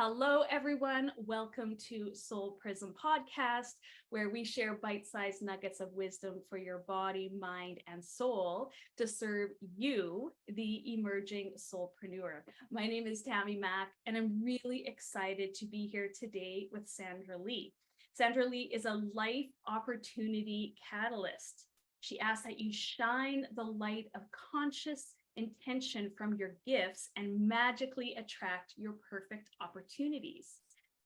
Hello, everyone. Welcome to Soulprism Podcast, where we share bite-sized nuggets of wisdom for your body, mind, and soul to serve you, the emerging soulpreneur. My name is Tammy Mack, and I'm really excited to be here today with Sandra Lee. Sandra Lee is a life opportunity catalyst. She asks that you shine the light of conscious intention from your gifts and magically attract your perfect opportunities.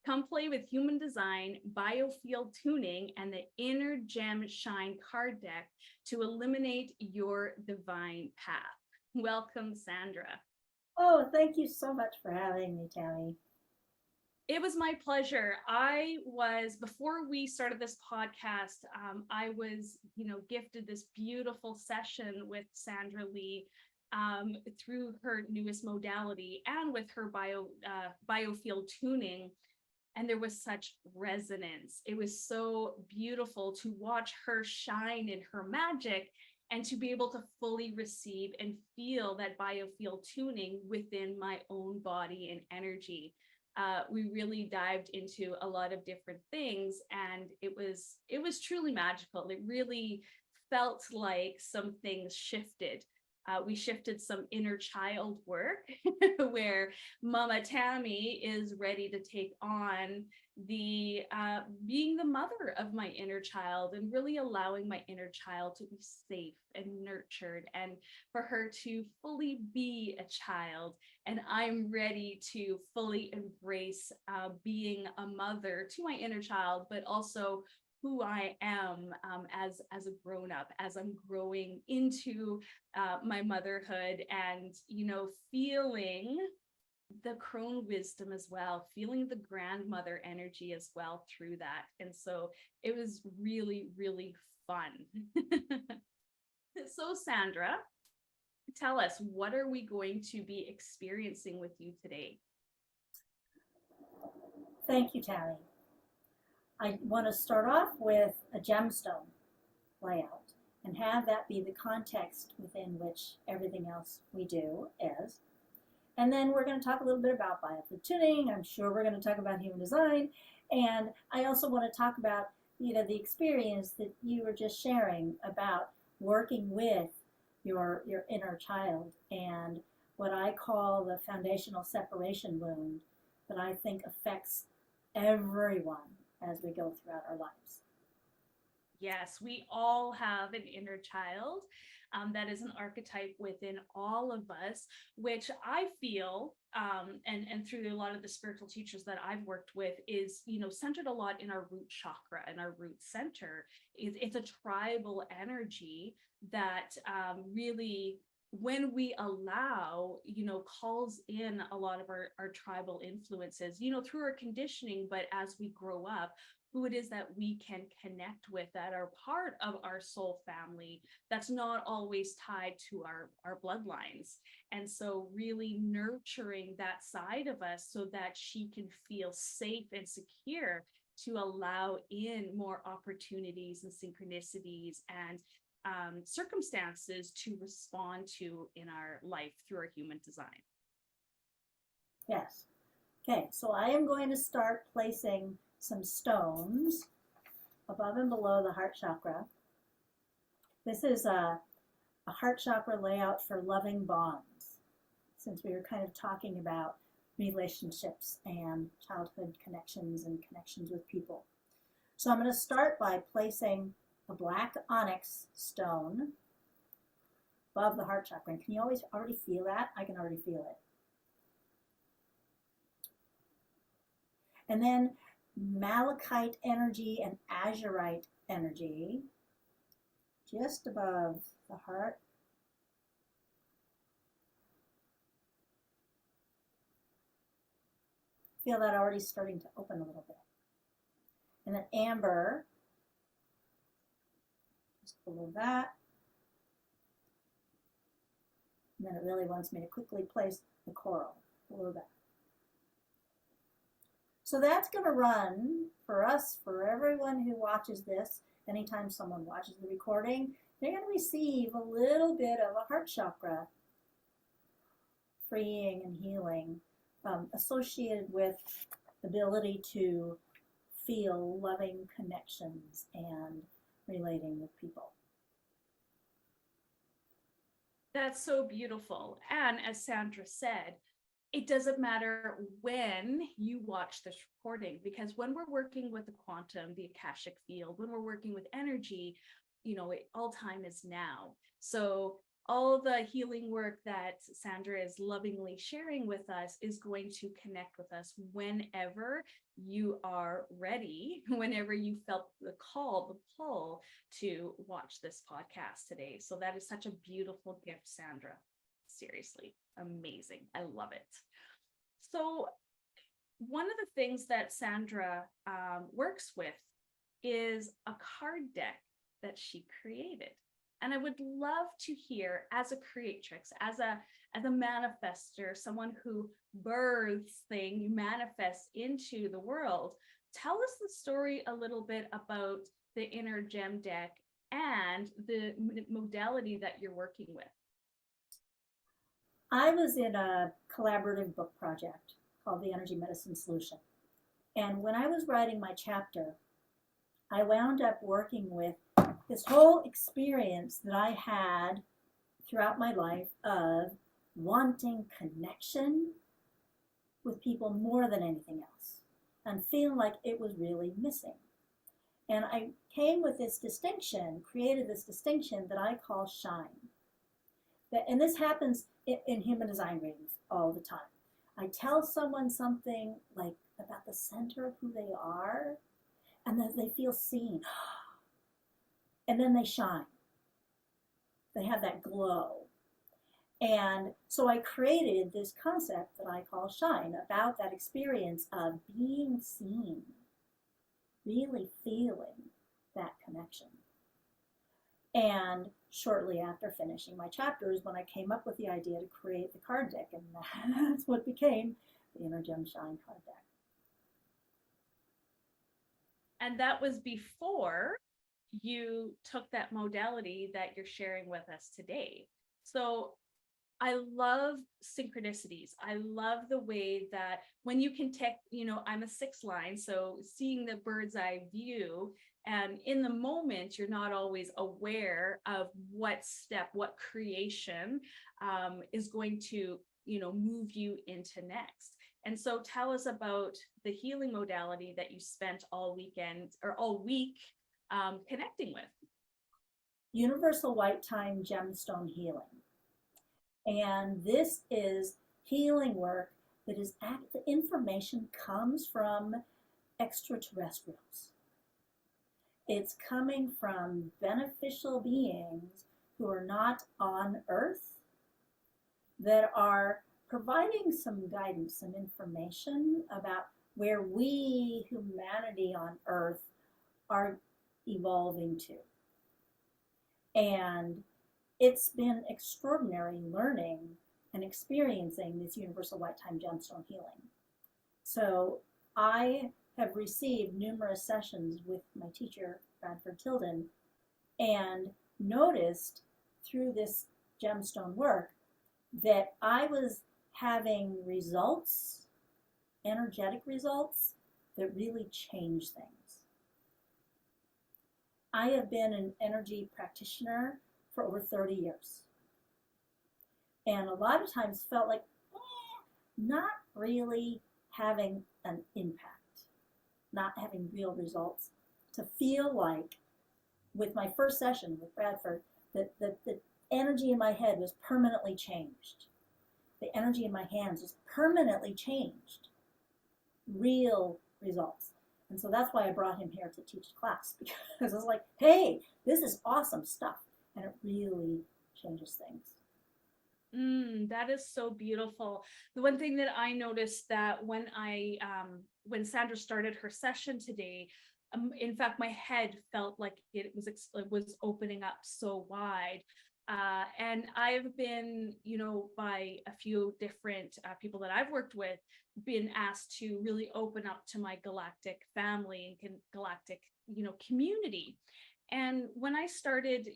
Come play with human design, biofield tuning, and the inner gem shine card deck to illuminate your divine path. Welcome, Sandra. Oh, thank you so much for having me, Tammy. It was my pleasure. Before we started this podcast, I was, gifted this beautiful session with Sandra Lee through her newest modality and with her biofield tuning. And there was such resonance. It was so beautiful to watch her shine in her magic and to be able to fully receive and feel that biofield tuning within my own body and energy. We really dived into a lot of different things, and it was truly magical. It really felt like some things shifted. We shifted some inner child work where Mama Tammy is ready to take on the being the mother of my inner child and really allowing my inner child to be safe and nurtured and for her to fully be a child. And I'm ready to fully embrace being a mother to my inner child, but also who I am as a grown-up, as I'm growing into my motherhood and, feeling the crone wisdom as well, feeling the grandmother energy as well through that. And so it was really, really fun. So Sandra, tell us, what are we going to be experiencing with you today? Thank you, Tammy. I want to start off with a gemstone layout and have that be the context within which everything else we do is. And then we're going to talk a little bit about biofield tuning. I'm sure we're going to talk about human design. And I also want to talk about, the experience that you were just sharing about working with your inner child and what I call the foundational separation wound that I think affects everyone as we go throughout our lives. Yes, we all have an inner child. That is an archetype within all of us, which I feel, and through a lot of the spiritual teachers that I've worked with, is, centered a lot in our root chakra and our root center. It's a tribal energy that really, when we allow, calls in a lot of our tribal influences, through our conditioning, but as we grow up, who it is that we can connect with that are part of our soul family that's not always tied to our bloodlines. And so really nurturing that side of us so that she can feel safe and secure to allow in more opportunities and synchronicities and circumstances to respond to in our life through our human design. Yes. Okay, so I am going to start placing some stones above and below the heart chakra. This is a heart chakra layout for loving bonds, since we were kind of talking about relationships and childhood connections and connections with people. So I'm going to start by placing a black onyx stone above the heart chakra. And can you already feel that? I can already feel it. And then malachite energy and azurite energy just above the heart. Feel that already starting to open a little bit. And then amber just below that. And then it really wants me to quickly place the coral below that. So that's going to run for us, for everyone who watches this. Anytime someone watches the recording, they're going to receive a little bit of a heart chakra freeing and healing associated with the ability to feel loving connections and relating with people. That's so beautiful. And as Sandra said, it doesn't matter when you watch this recording, because when we're working with the quantum, the Akashic field, when we're working with energy, all time is now. So all the healing work that Sandra is lovingly sharing with us is going to connect with us whenever you are ready, whenever you felt the call, the pull to watch this podcast today. So that is such a beautiful gift, Sandra. Seriously, amazing. I love it. So one of the things that Sandra works with is a card deck that she created. And I would love to hear, as a creatrix, as a manifester, someone who births things, manifests into the world, tell us the story a little bit about the inner gem deck and the modality that you're working with. I was in a collaborative book project called The Energy Medicine Solution. And when I was writing my chapter, I wound up working with this whole experience that I had throughout my life of wanting connection with people more than anything else and feeling like it was really missing. And I came with this distinction, created this distinction that I call shine. And this happens in human design readings all the time. I tell someone something like about the center of who they are, and then they feel seen. And then they shine. They have that glow. And so I created this concept that I call shine, about that experience of being seen, really feeling that connection. And shortly after finishing my chapters, when I came up with the idea to create the card deck, and that's what became the Inner Gem Shine card deck. And that was before you took that modality that you're sharing with us today. So I love synchronicities. I love the way that when you can take, I'm a 6 line, so seeing the bird's eye view, and in the moment, you're not always aware of what step, what creation is going to, move you into next. And so tell us about the healing modality that you spent all weekend or all week connecting with. Universal White Time Gemstone Healing. And this is healing work that is the information comes from extraterrestrials. It's coming from beneficial beings who are not on Earth, that are providing some guidance, some information about where we, humanity on Earth, are evolving to. And it's been extraordinary learning and experiencing this Universal White Time Gemstone Healing. So I have received numerous sessions with my teacher, Bradford Tilden, and noticed through this gemstone work that I was having results, energetic results, that really changed things. I have been an energy practitioner for over 30 years. And a lot of times felt like not really having an impact, not having real results. To feel like with my first session with Bradford, that the energy in my head was permanently changed. The energy in my hands was permanently changed. Real results. And so that's why I brought him here to teach class, because I was like, hey, this is awesome stuff. And it really changes things. That is so beautiful. The one thing that I noticed that when Sandra started her session today, in fact, my head felt like it was opening up so wide. And I've been, by a few different people that I've worked with, been asked to really open up to my galactic family and galactic, community. And when I started,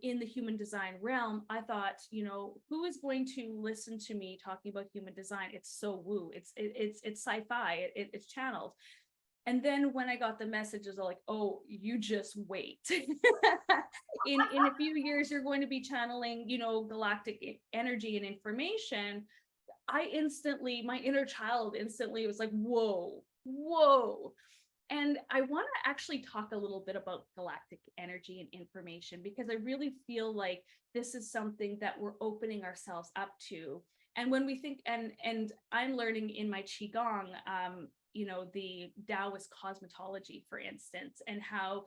in the human design realm, I thought, who is going to listen to me talking about human design? It's so woo. It's sci-fi. It's channeled. And then when I got the messages, like, oh, you just wait. In a few years, you're going to be channeling, galactic energy and information. My inner child instantly was like, whoa, whoa. And I want to actually talk a little bit about galactic energy and information, because I really feel like this is something that we're opening ourselves up to. And when we think, and I'm learning in my Qigong, the Taoist cosmetology, for instance, and how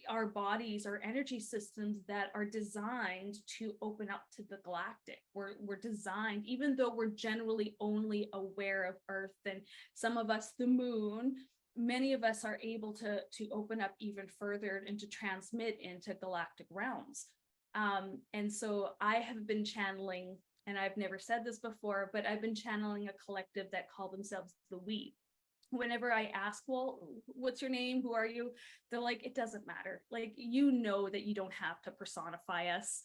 our bodies are energy systems that are designed to open up to the galactic. We're designed, even though we're generally only aware of Earth and some of us the moon, many of us are able to open up even further and to transmit into galactic realms. And so I have been channeling, and I've never said this before, but I've been channeling a collective that call themselves the We. Whenever I ask, well, what's your name? Who are you? They're like, it doesn't matter. Like, that you don't have to personify us.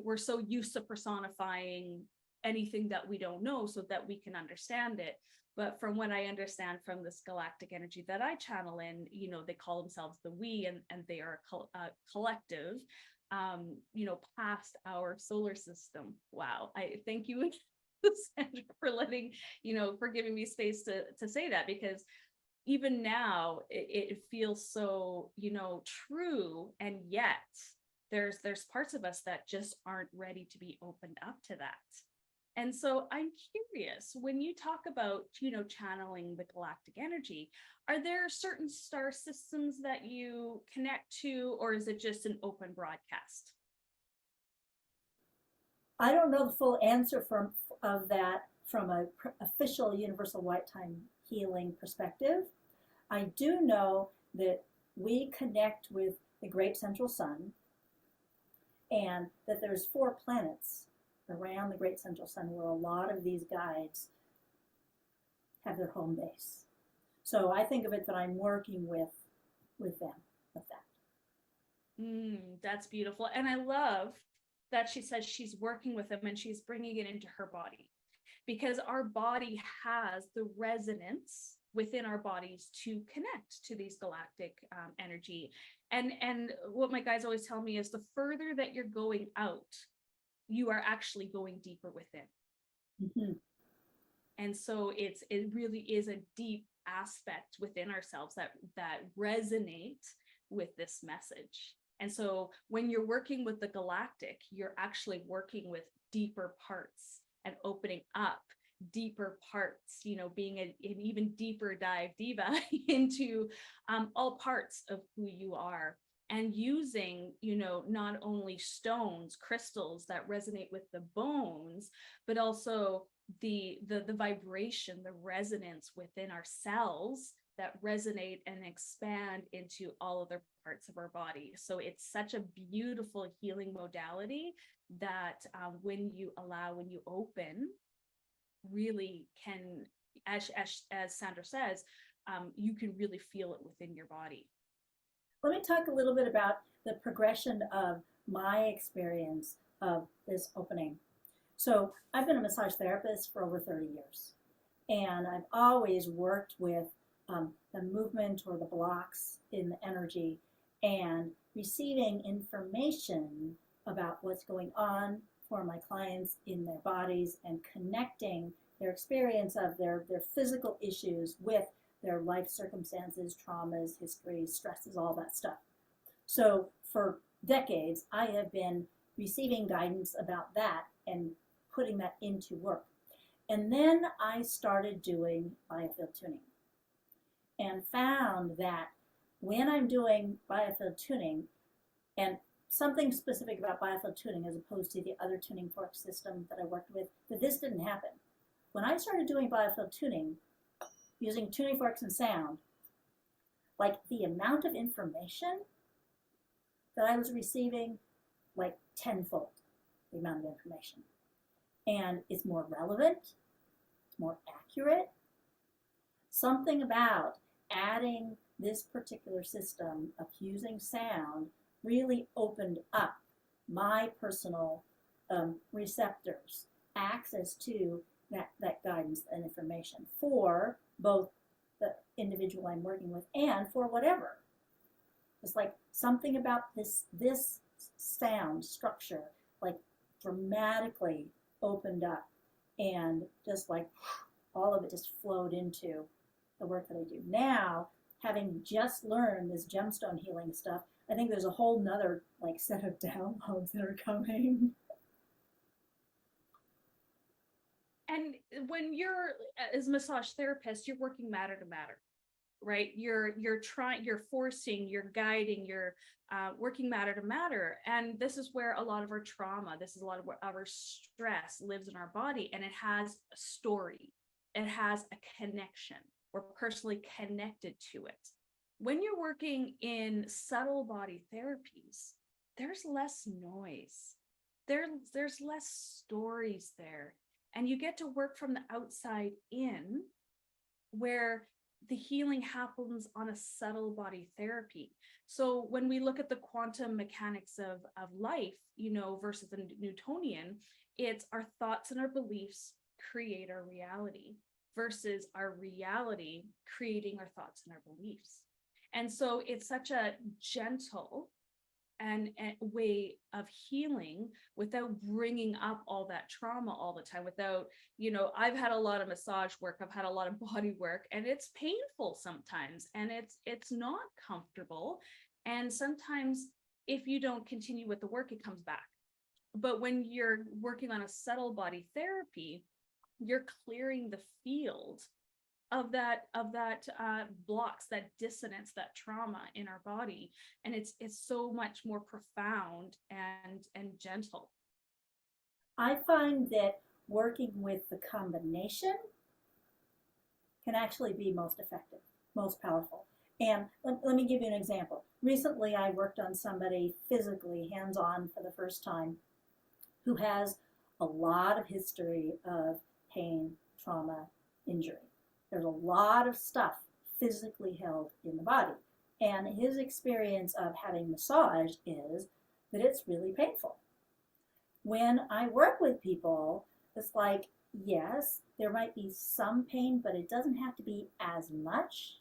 We're so used to personifying anything that we don't know so that we can understand it. But from what I understand from this galactic energy that I channel in, they call themselves the We, and they are a collective, past our solar system. Wow. I thank you, Sandra, for for giving me space to say that, because even now it feels so, true. And yet there's parts of us that just aren't ready to be opened up to that. And so I'm curious, when you talk about, channeling the galactic energy, are there certain star systems that you connect to, or is it just an open broadcast? I don't know the full answer of that from an official universal white time healing perspective. I do know that we connect with the great central sun, and that there's 4 planets around the great central sun where a lot of these guides have their home base. So I think of it that I'm working with them, with that. That's beautiful. And I love that she says she's working with them and she's bringing it into her body, because our body has the resonance within our bodies to connect to these galactic energy. And what my guys always tell me is, the further that you're going out, you are actually going deeper within. Mm-hmm. And so it really is a deep aspect within ourselves that resonate with this message. And so when you're working with the galactic, you're actually working with deeper parts and opening up deeper parts, being an even deeper dive diva into all parts of who you are. And using, not only stones, crystals that resonate with the bones, but also the vibration, the resonance within our cells that resonate and expand into all other parts of our body. So it's such a beautiful healing modality that when you open, really can, as Sandra says, you can really feel it within your body. Let me talk a little bit about the progression of my experience of this opening. So I've been a massage therapist for over 30 years, and I've always worked with the movement or the blocks in the energy, and receiving information about what's going on for my clients in their bodies, and connecting their experience of their physical issues with their life circumstances, traumas, histories, stresses, all that stuff. So for decades, I have been receiving guidance about that and putting that into work. And then I started doing Biofield Tuning, and found that when I'm doing Biofield Tuning, and something specific about Biofield Tuning as opposed to the other tuning fork system that I worked with, that this didn't happen. When I started doing Biofield Tuning, using tuning forks and sound, like the amount of information that I was receiving, like tenfold the amount of information. And it's more relevant, it's more accurate. Something about adding this particular system of using sound really opened up my personal receptors, access to that guidance and information for both the individual I'm working with and for whatever. It's like something about this sound structure like dramatically opened up, and just like all of it just flowed into the work that I do. Now, having just learned this gemstone healing stuff, I think there's a whole nother like set of downloads that are coming. And when you're, as a massage therapist, you're working matter to matter, right? You're forcing, you're guiding, you're working matter to matter. And this is where a lot of our trauma, this is a lot of where our stress lives in our body, and it has a story. It has a connection. We're personally connected to it. When you're working in subtle body therapies, there's less noise. There's less stories there. And you get to work from the outside in, where the healing happens on a subtle body therapy. So when we look at the quantum mechanics of life, versus the Newtonian, it's our thoughts and our beliefs create our reality versus our reality creating our thoughts and our beliefs. And so it's such a gentle and way of healing without bringing up all that trauma all the time, without, I've had a lot of massage work, I've had a lot of body work, and it's painful sometimes, and it's not comfortable. And sometimes if you don't continue with the work, it comes back. But when you're working on a subtle body therapy, you're clearing the field of that blocks, that dissonance, that trauma in our body, and it's so much more profound and gentle. I find that working with the combination can actually be most effective, most powerful. And let me give you an example. Recently, I worked on somebody physically, hands-on for the first time, who has a lot of history of pain, trauma, injury. There's a lot of stuff physically held in the body. And his experience of having massage is that it's really painful. When I work with people, it's like, yes, there might be some pain, but it doesn't have to be as much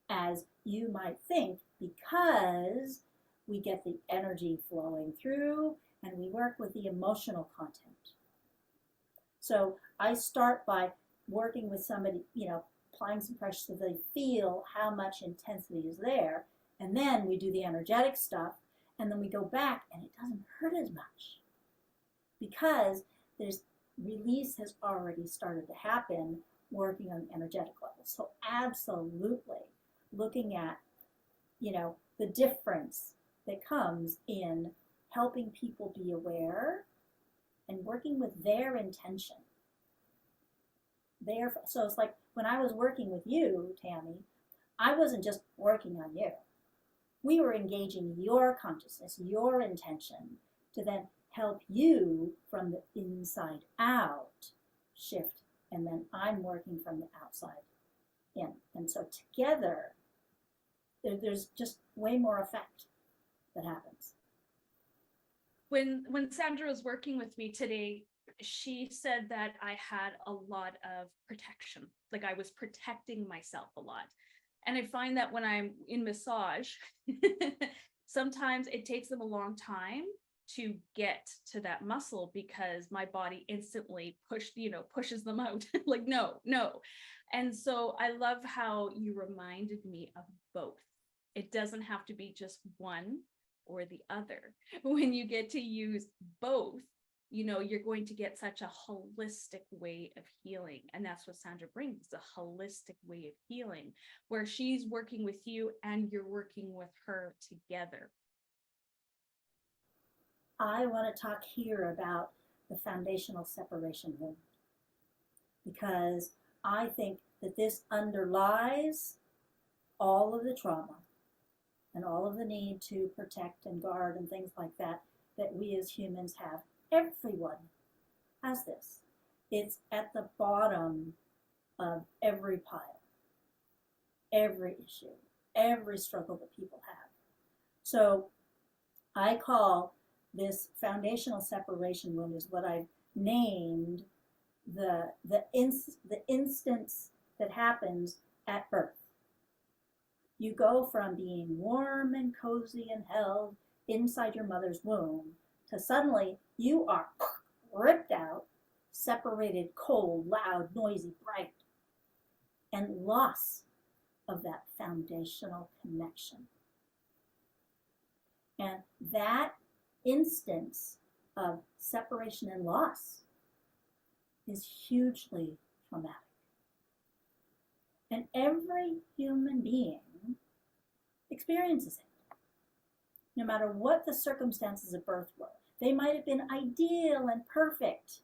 as you might think, because we get the energy flowing through and we work with the emotional content. So I start by working with somebody, applying some pressure so they feel how much intensity is there. And then we do the energetic stuff, and then we go back and it doesn't hurt as much, because there's release has already started to happen working on the energetic level. So absolutely looking at, the difference that comes in helping people be aware and working with their intention. So it's like when I was working with you, Tammy, I wasn't just working on you. We were engaging your consciousness, your intention, to then help you from the inside out shift. And then I'm working from the outside in. And so together, there's just way more effect that happens. When Sandra was working with me today, she said that I had a lot of protection, like I was protecting myself a lot. And I find that when I'm in massage, sometimes it takes them a long time to get to that muscle, because my body instantly pushes them out like, no. And so I love how you reminded me of both. It doesn't have to be just one or the other. When you get to use both, you're going to get such a holistic way of healing. And that's what Sandra brings, a holistic way of healing, where she's working with you and you're working with her together. I want to talk here about the foundational separation wound, because I think that this underlies all of the trauma and all of the need to protect and guard and things like that we as humans have. Everyone has this. It's at the bottom of every pile. every issue, every struggle that people have. So I call this foundational separation wound is what I've named the instance that happens at birth. You go from being warm and cozy and held inside your mother's womb to suddenly you are ripped out, separated, cold, loud, noisy, bright, and loss of that foundational connection. And that instance of separation and loss is hugely traumatic. And every human being experiences it, no matter what the circumstances of birth were. They might have been ideal and perfect.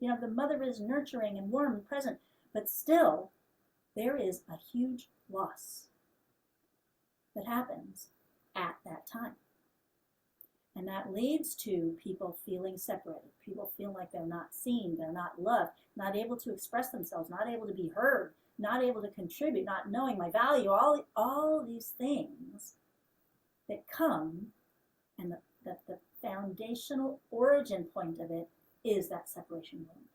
You know, the mother is nurturing and warm and present, but still, there is a huge loss that happens at that time. And that leads to people feeling separated. People feel like they're not seen, they're not loved, not able to express themselves, not able to be heard, not able to contribute, not knowing my value, all these things that come, and the foundational origin point of it is that separation wound.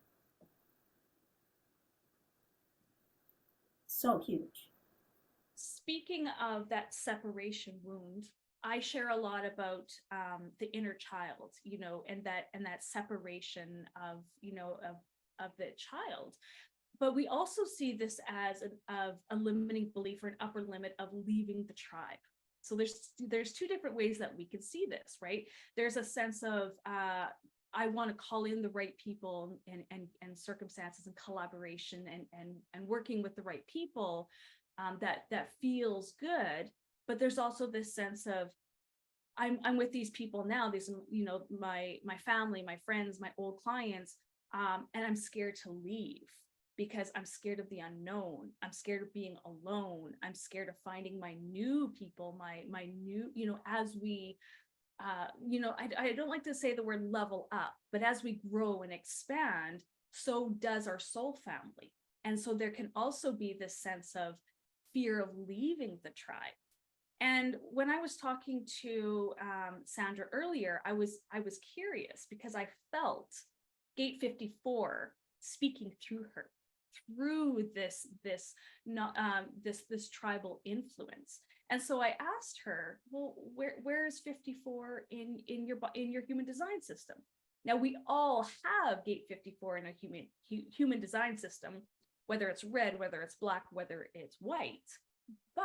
So huge. Speaking of that separation wound, I share a lot about the inner child, you know, and that separation of, you know, of the child. But we also see this as a limiting belief or an upper limit of leaving the tribe. So there's two different ways that we can see this, right? There's a sense of I want to call in the right people and circumstances and collaboration and working with the right people that feels good. But there's also this sense of I'm with these people now, these, you know, my family, my friends, my old clients, and I'm scared to leave because I'm scared of the unknown. I'm scared of being alone. I'm scared of finding my new people, my new, you know, as we, you know, I don't like to say the word level up, but as we grow and expand, so does our soul family. And so there can also be this sense of fear of leaving the tribe. And when I was talking to Sandra earlier, I was curious because I felt Gate 54 speaking through her, through this tribal influence. And so I asked her, well, where is 54 in your human design system? Now we all have Gate 54 in a human design system, whether it's red, whether it's black, whether it's white, but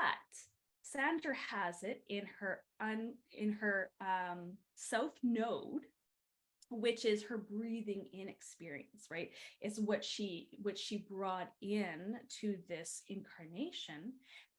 Sandra has it in her south node, which is her breathing in experience, right? It's what she brought in to this incarnation,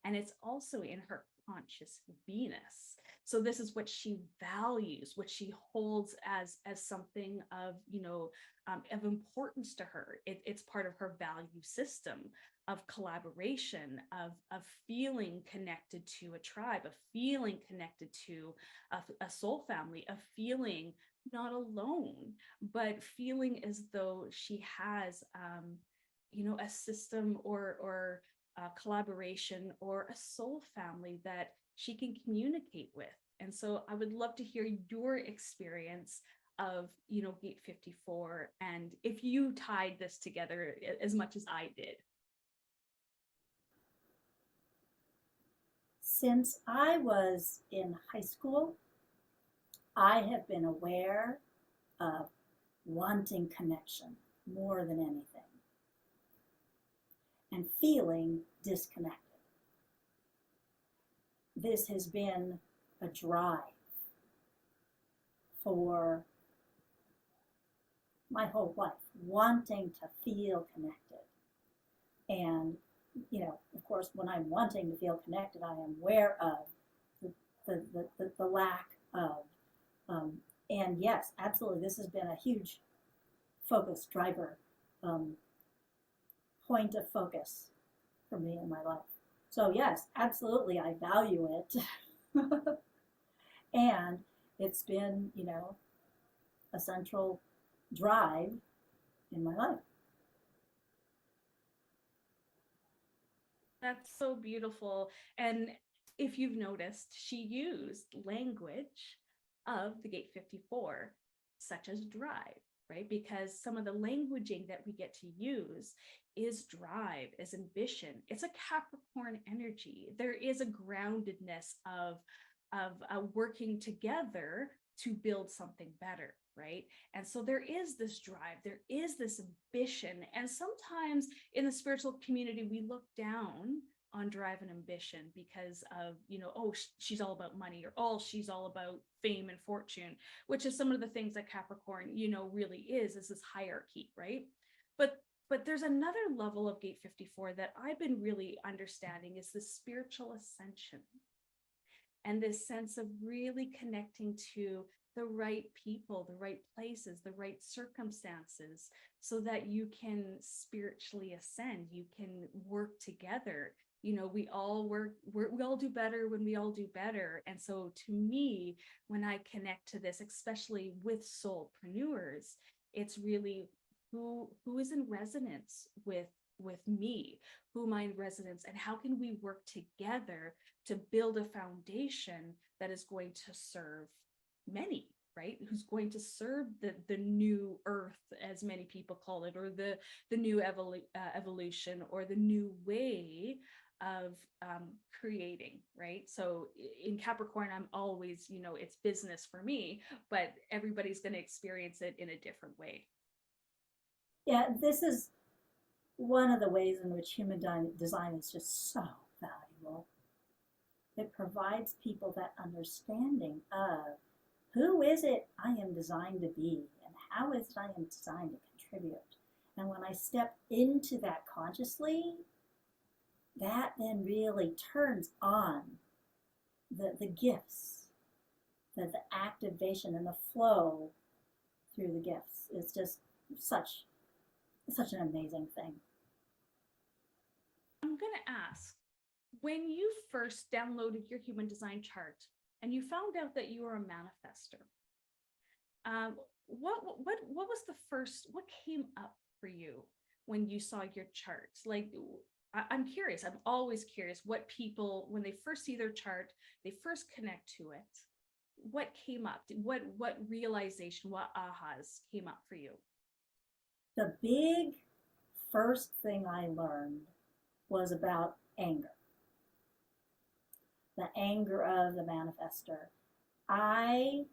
and it's also in her conscious Venus. So this is what she values, what she holds as something of, you know, of importance to her. It's part of her value system of collaboration, of feeling connected to a tribe, of feeling connected to a soul family, of feeling not alone, but feeling as though she has, you know, a system or collaboration or a soul family that she can communicate with. And so I would love to hear your experience of, you know, Gate 54, and if you tied this together as much as I did. Since I was in high school, I have been aware of wanting connection more than anything and feeling disconnected. This has been a drive for my whole life, wanting to feel connected. And, you know, of course, when I'm wanting to feel connected, I am aware of the lack of. And yes, absolutely, this has been a huge focus driver, point of focus for me in my life. So yes, absolutely, I value it. And it's been, you know, a central drive in my life. That's so beautiful. And if you've noticed, she used language of the Gate 54, such as drive, right? Because some of the languaging that we get to use is drive, is ambition. It's a Capricorn energy. There is a groundedness of working together to build something better, right? And so there is this drive, there is this ambition. And sometimes in the spiritual community, we look down on drive and ambition because of, oh, she's all about money, or oh, she's all about fame and fortune, which is some of the things that Capricorn, really is this hierarchy, right? But there's another level of Gate 54 that I've been really understanding is the spiritual ascension, and this sense of really connecting to the right people, the right places, the right circumstances, so that you can spiritually ascend, you can work together. We all we all do better when we all do better. And so to me, when I connect to this, especially with soulpreneurs, it's really who is in resonance with me, who am I in resonance, and how can we work together to build a foundation that is going to serve many, right? Who's going to serve the new earth, as many people call it, or the new evolution, or the new way of creating, right? So in Capricorn, I'm always, it's business for me, but everybody's going to experience it in a different way. Yeah, this is one of the ways in which human design is just so valuable. It provides people that understanding of who is it I am designed to be, and how is it I am designed to contribute. And when I step into that consciously, that then really turns on the gifts, the activation and the flow through the gifts. It's just such an amazing thing. I'm going to ask, when you first downloaded your human design chart and you found out that you were a manifester, what was the first, what came up for you when you saw your charts? Like, I'm curious, I'm always curious what people, when they first see their chart, they first connect to it. What came up? What realization, what ahas came up for you? The big first thing I learned was about anger. The anger of the manifester. I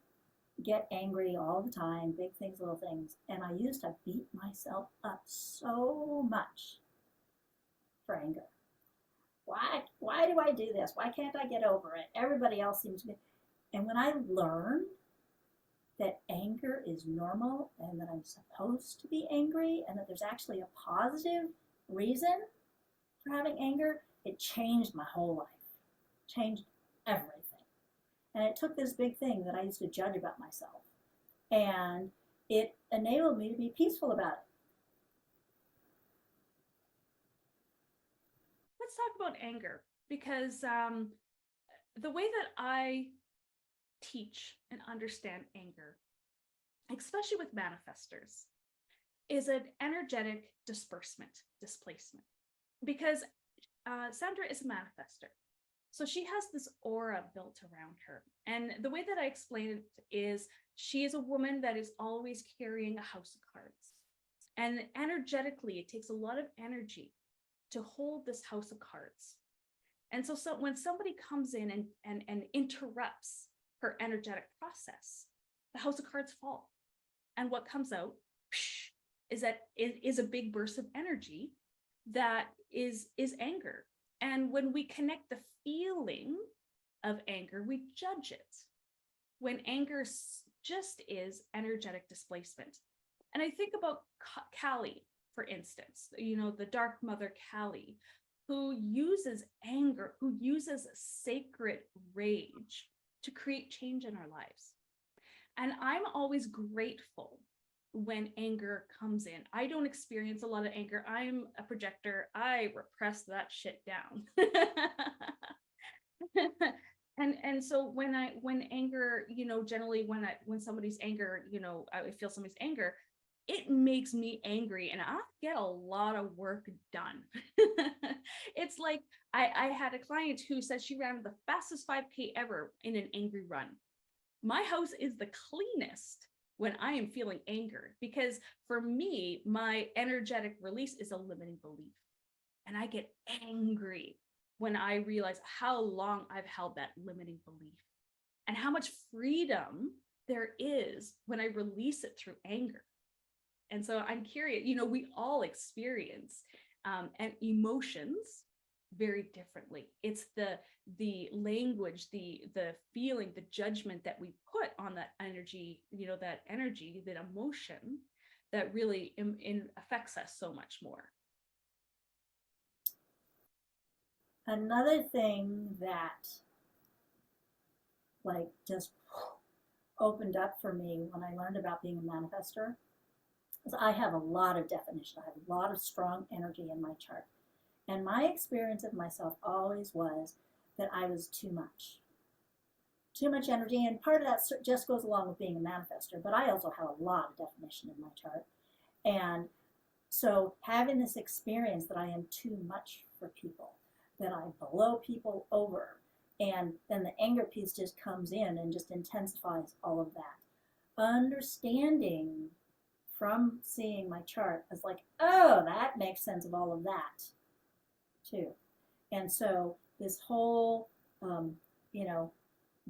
get angry all the time, big things, little things, and I used to beat myself up so much for anger. Why do I do this? Why can't I get over it? Everybody else seems to be. And when I learned that anger is normal and that I'm supposed to be angry and that there's actually a positive reason for having anger, it changed my whole life, changed everything. And it took this big thing that I used to judge about myself, and it enabled me to be peaceful about it. Let's talk about anger, because the way that I teach and understand anger, especially with manifestors, is an energetic displacement. Because Sandra is a manifester. So she has this aura built around her. And the way that I explain it is she is a woman that is always carrying a house of cards. And energetically, it takes a lot of energy to hold this house of cards. And so when somebody comes in and interrupts her energetic process, the house of cards fall. And what comes out is that it is a big burst of energy that is anger. And when we connect the feeling of anger, we judge it. When anger just is energetic displacement. And I think about Kali, for instance, the Dark Mother Kali, who uses anger, who uses sacred rage to create change in our lives. And I'm always grateful when anger comes in. I don't experience a lot of anger. I'm a projector. I repress that shit down. And so when anger, generally when somebody's anger, I feel somebody's anger, it makes me angry and I get a lot of work done. It's like I had a client who said she ran the fastest 5K ever in an angry run. My house is the cleanest when I am feeling anger, because for me, my energetic release is a limiting belief. And I get angry when I realize how long I've held that limiting belief and how much freedom there is when I release it through anger. And so I'm curious, we all experience and emotions very differently. It's the language, the feeling, the judgment that we put on that energy, that emotion that really affects us so much more. Another thing that just opened up for me when I learned about being a manifester is I have a lot of definition. I have a lot of strong energy in my chart. And my experience of myself always was that I was too much energy. And part of that just goes along with being a manifester, but I also have a lot of definition in my chart. And so having this experience that I am too much for people, that I blow people over, and then the anger piece just comes in and just intensifies all of that. Understanding from seeing my chart is like, oh, that makes sense of all of that too. And so this whole,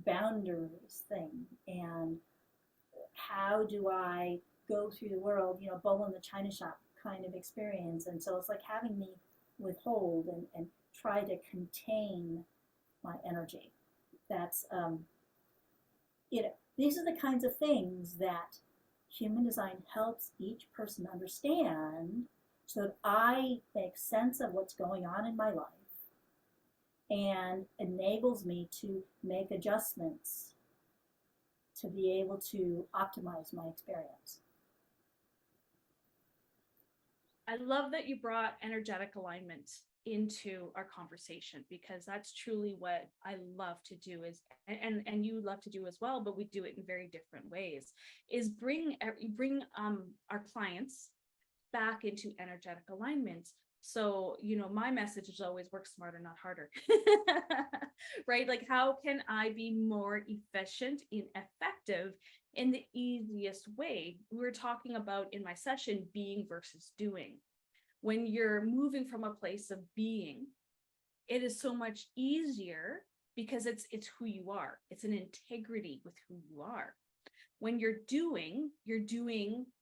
boundaries thing, and how do I go through the world, bull in the china shop kind of experience. And so it's like having me withhold and try to contain my energy. That's, these are the kinds of things that human design helps each person understand so that I make sense of what's going on in my life and enables me to make adjustments to be able to optimize my experience. I love that you brought energetic alignment into our conversation, because that's truly what I love to do is, and you love to do as well, but we do it in very different ways, is bring our clients back into energetic alignment. So, my message is always work smarter, not harder, right? Like, how can I be more efficient and effective in the easiest way? We were talking about in my session, being versus doing. When you're moving from a place of being, it is so much easier because it's who you are. It's an integrity with who you are. When you're doing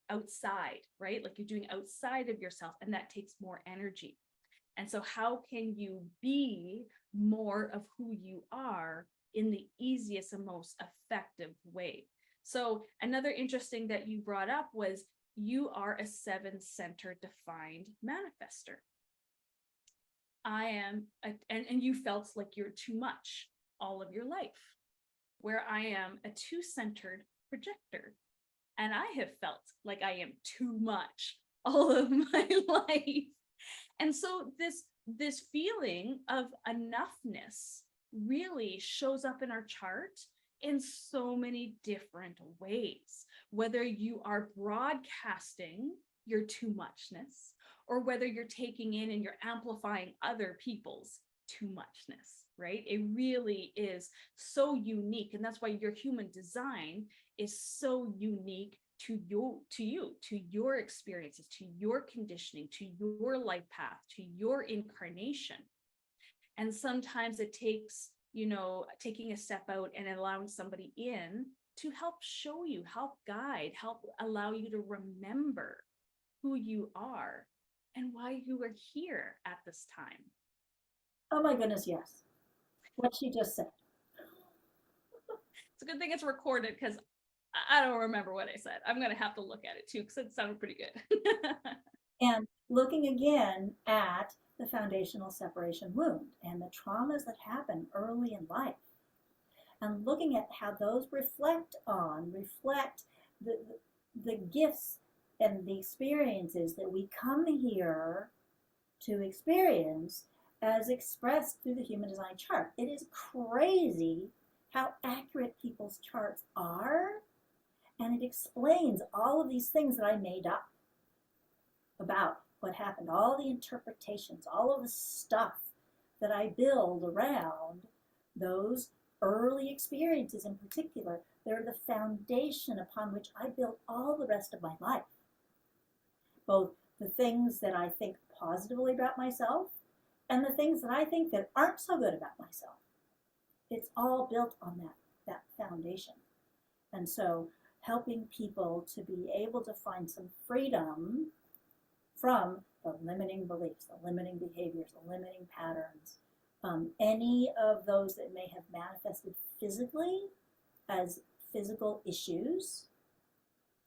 outside, right? Like you're doing outside of yourself, and that takes more energy. And so how can you be more of who you are in the easiest and most effective way? So another interesting that you brought up was you are a 7-center defined manifester. I am, and you felt like you're too much all of your life, where I am a 2-centered projector. And I have felt like I am too much all of my life. And so this feeling of enoughness really shows up in our chart in so many different ways, whether you are broadcasting your too muchness or whether you're taking in and you're amplifying other people's too muchness, right? It really is so unique. And that's why your human design is so unique to you, to your experiences, to your conditioning, to your life path, to your incarnation. And sometimes it takes, taking a step out and allowing somebody in to help show you, help guide, help allow you to remember who you are and why you are here at this time. Oh my goodness, yes. What she just said. It's a good thing it's recorded, because I don't remember what I said. I'm going to have to look at it too, because it sounded pretty good. And looking again at the foundational separation wound and the traumas that happen early in life, and looking at how those reflect the gifts and the experiences that we come here to experience as expressed through the human design chart. It is crazy how accurate people's charts are And it explains all of these things that I made up about what happened, all the interpretations, all of the stuff that I build around those early experiences in particular. They're the foundation upon which I built all the rest of my life. Both the things that I think positively about myself and the things that I think that aren't so good about myself. It's all built on that foundation. And so helping people to be able to find some freedom from the limiting beliefs, the limiting behaviors, the limiting patterns, any of those that may have manifested physically as physical issues,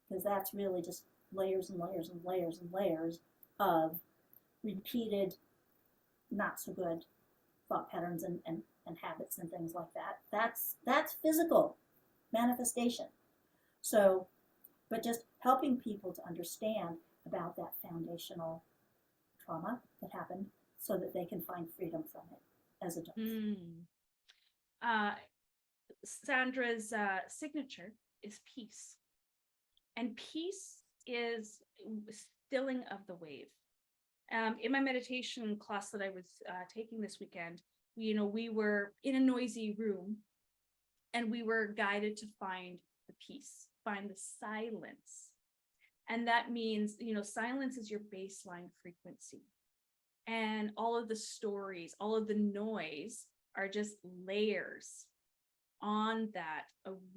because that's really just layers and layers and layers and layers of repeated not so good thought patterns and habits and things like that. That's physical manifestation. So, but just helping people to understand about that foundational trauma that happened so that they can find freedom from it as adults. Sandra's signature is peace. And peace is stilling of the wave. In my meditation class that I was taking this weekend, we were in a noisy room and we were guided to find the peace, find the silence. And that means, silence is your baseline frequency. And all of the stories, all of the noise are just layers on that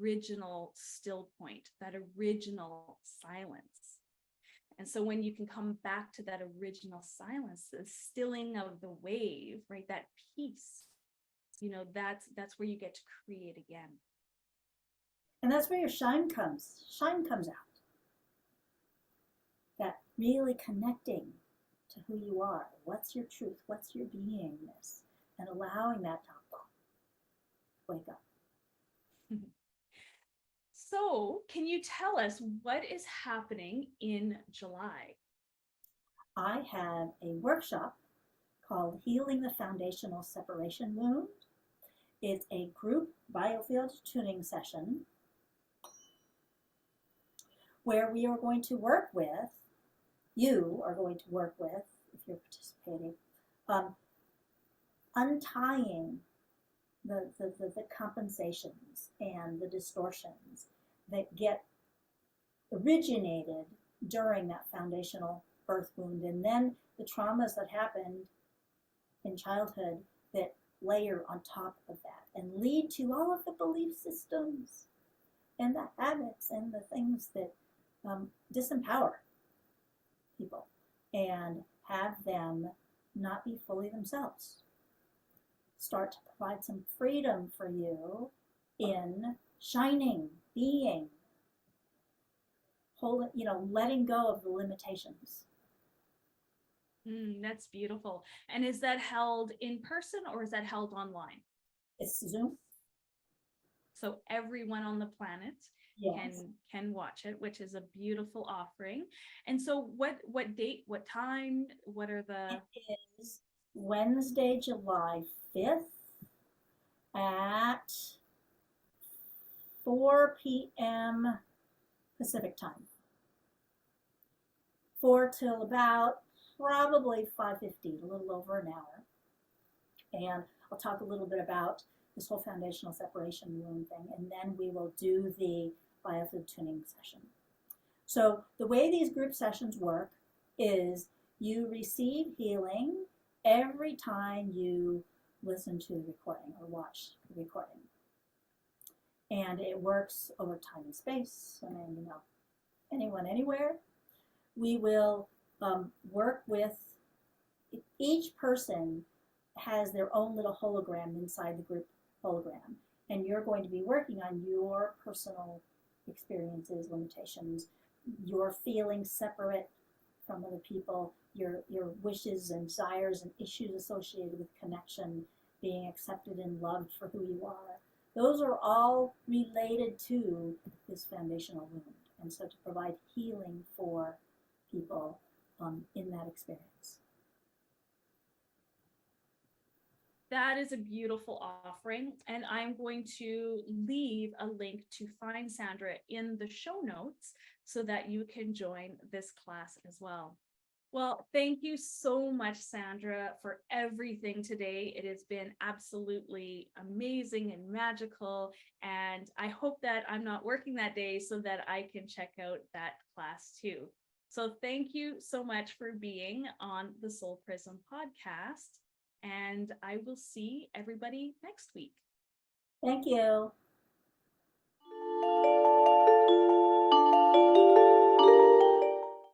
original still point, that original silence. And so when you can come back to that original silence, the stilling of the wave, right, that peace, that's where you get to create again. And that's where your shine comes out. That really connecting to who you are. What's your truth? What's your beingness? And allowing that to wake up. So, can you tell us what is happening in July? I have a workshop called Healing the Foundational Separation Wound. It's a group Biofield Tuning session where we are going to work with, you are going to work with, if you're participating, untying the compensations and the distortions that get originated during that foundational birth wound, and then the traumas that happened in childhood that layer on top of that and lead to all of the belief systems and the habits and the things that disempower people and have them not be fully themselves. Start to provide some freedom for you in shining, being, letting go of the limitations. That's beautiful. And is that held in person or is that held online? It's Zoom. So everyone on the planet can watch it, which is a beautiful offering. And so what date, what time, what are the... It is Wednesday, July 5th at 4 p.m. Pacific time. 4 till about probably 5:15, a little over an hour. And I'll talk a little bit about this whole foundational separation wound thing, and then we will do the Biofield Tuning session. So the way these group sessions work is you receive healing every time you listen to the recording or watch the recording. And it works over time and space. I mean, anyone, anywhere. We will work with, each person has their own little hologram inside the group hologram. And you're going to be working on your personal experiences, limitations, your feeling separate from other people, your wishes and desires and issues associated with connection, being accepted and loved for who you are. Those are all related to this foundational wound. And so to provide healing for people in that experience. That is a beautiful offering. And I'm going to leave a link to find Sandra in the show notes so that you can join this class as well. Well, thank you so much, Sandra, for everything today. It has been absolutely amazing and magical. And I hope that I'm not working that day so that I can check out that class too. So thank you so much for being on the Soulprism podcast. And I will see everybody next week. Thank you.